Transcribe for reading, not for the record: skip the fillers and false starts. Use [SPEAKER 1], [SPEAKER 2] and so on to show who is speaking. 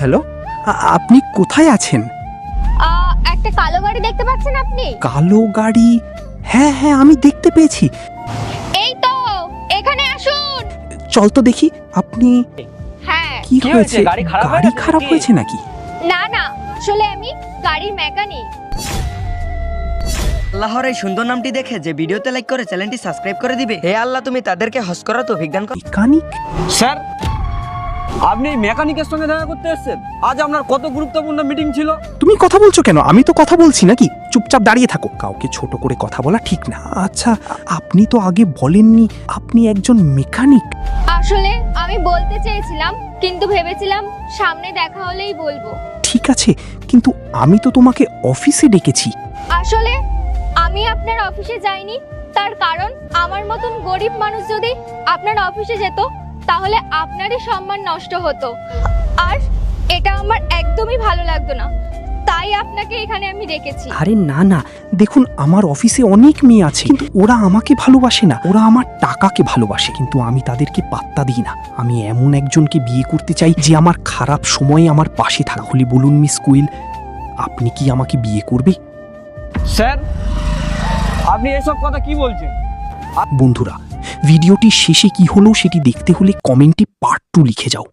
[SPEAKER 1] Hello, আপনি কোথায় আছেন?
[SPEAKER 2] একটা কালো গাড়ি দেখতে পাচ্ছেন আপনি?
[SPEAKER 1] কালো গাড়ি? হ্যাঁ হ্যাঁ, আমি দেখতে পেয়েছি।
[SPEAKER 2] এই তো, এখানে আসুন।
[SPEAKER 1] চল তো দেখি। আপনি
[SPEAKER 2] হ্যাঁ।
[SPEAKER 1] কি হয়েছে?
[SPEAKER 3] গাড়ি খারাপ হয়ে
[SPEAKER 1] গাড়ি
[SPEAKER 3] গেছে
[SPEAKER 1] খারাপ
[SPEAKER 3] নাকি?
[SPEAKER 1] হয়েছে নাকি?
[SPEAKER 2] না না, আসলে আমি গাড়ির মেকানিক।
[SPEAKER 4] আল্লাহর এই সুন্দর নামটি দেখে যে ভিডিওতে লাইক করে চ্যানেলটি সাবস্ক্রাইব করে দিবে, হে আল্লাহ তুমি তাদেরকে হজ করা তৌফিক দান করো।
[SPEAKER 1] মেকানিক?
[SPEAKER 3] স্যার, আপনি এই মেকানিকের সঙ্গে দেখা করতে এসেছেন? আজ আপনার কত গুরুত্বপূর্ণ মিটিং ছিল।
[SPEAKER 1] তুমি কথা বলছো কেন? আমি তো কথা বলছি নাকি? চুপচাপ দাঁড়িয়ে থাকো। কাউকে ছোট করে কথা বলা ঠিক না। আচ্ছা, আপনি তো আগে বলেননি আপনি একজন মেকানিক।
[SPEAKER 2] আসলে আমি বলতে চেয়েছিলাম, কিন্তু ভেবেছিলাম সামনে দেখা হলেই বলবো।
[SPEAKER 1] ঠিক আছে, কিন্তু আমি তো তোমাকে অফিসে ডেকেছি।
[SPEAKER 2] আসলে আমি আপনার অফিসে যাইনি, তার কারণ আমার মতন গরিব মানুষ যদি আপনার অফিসে যেত তাহলে আপনারই সম্মান নষ্ট হতো, আর এটা আমার একদমই ভালো লাগতো না। তাই আপনাকে এখানে আমি ডেকেছি।
[SPEAKER 1] আরে না না, দেখুন আমার অফিসে অনেক মেয়ে আছে, কিন্তু ওরা আমাকে ভালোবাসে না, ওরা আমার টাকাকে ভালোবাসে, কিন্তু আমি তাদেরকে পাত্তা দিই না। আমি এমন একজনকে বিয়ে করতে চাই যে আমার খারাপ সময়ে আমার পাশে থাকা। হলে বলুন মিস কুইল, আপনি কি আমাকে বিয়ে করবে?
[SPEAKER 3] স্যার, আপনি এসব কথা কি বলছেন?
[SPEAKER 1] বন্ধুরা, ভিডিওটি শেষে কি হলো সেটি দেখতে হলে কমেন্টে পার্ট 2 লিখে যাও।